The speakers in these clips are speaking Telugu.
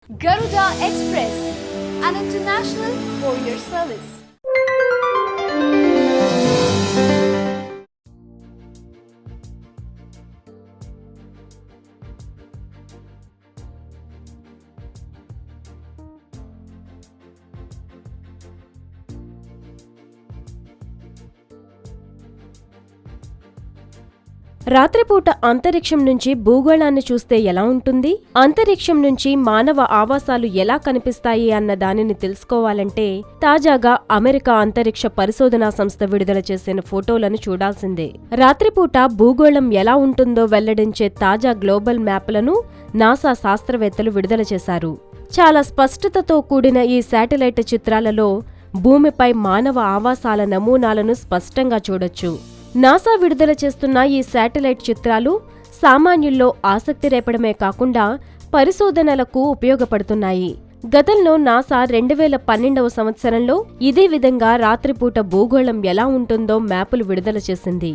Garuda Express, an international courier service. రాత్రిపూట అంతరిక్షం నుంచి భూగోళాన్ని చూస్తే ఎలా ఉంటుంది? అంతరిక్షం నుంచి మానవ ఆవాసాలు ఎలా కనిపిస్తాయి అన్న దానిని తెలుసుకోవాలంటే తాజాగా అమెరికా అంతరిక్ష పరిశోధనా సంస్థ విడుదల చేసిన ఫోటోలను చూడాల్సిందే. రాత్రిపూట భూగోళం ఎలా ఉంటుందో వెల్లడించే తాజా గ్లోబల్ మ్యాప్లను నాసా శాస్త్రవేత్తలు విడుదల చేశారు. చాలా స్పష్టతతో కూడిన ఈ శాటిలైట్ చిత్రాలలో భూమిపై మానవ ఆవాసాల నమూనాలను స్పష్టంగా చూడొచ్చు. నాసా విడుదల చేస్తున్న ఈ శాటిలైట్ చిత్రాలు సామాన్యుల్లో ఆసక్తి రేపడమే కాకుండా పరిశోధనలకు ఉపయోగపడుతున్నాయి. గతంలో నాసా 2012వ సంవత్సరంలో ఇదే విధంగా రాత్రిపూట భూగోళం ఎలా ఉంటుందో మ్యాపులు విడుదల చేసింది.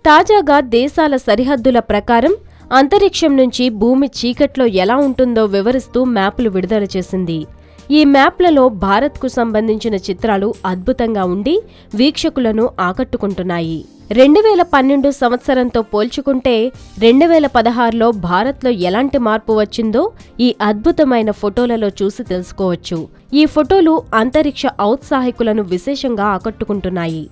తాజాగా దేశాల సరిహద్దుల ప్రకారం అంతరిక్షం నుంచి భూమి చీకట్లో ఎలా ఉంటుందో వివరిస్తూ మ్యాపులు విడుదల చేసింది. ఈ మ్యాప్లలో భారత్కు సంబంధించిన చిత్రాలు అద్భుతంగా ఉండి వీక్షకులను ఆకట్టుకుంటున్నాయి. 2012 సంవత్సరంతో పోల్చుకుంటే 2016లో భారత్లో ఎలాంటి మార్పు వచ్చిందో ఈ అద్భుతమైన ఫోటోలలో చూసి తెలుసుకోవచ్చు. ఈ ఫోటోలు అంతరిక్ష ఔత్సాహికులను విశేషంగా ఆకట్టుకుంటున్నాయి.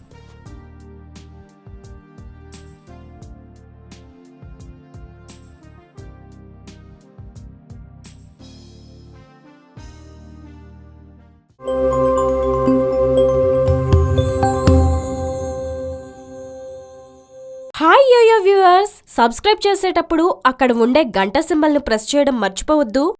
హాయ్ యోయో వ్యూవర్స్, సబ్స్క్రైబ్ చేసేటప్పుడు అక్కడ ఉండే గంట సింబల్ను ప్రెస్ చేయడం మర్చిపోవద్దు.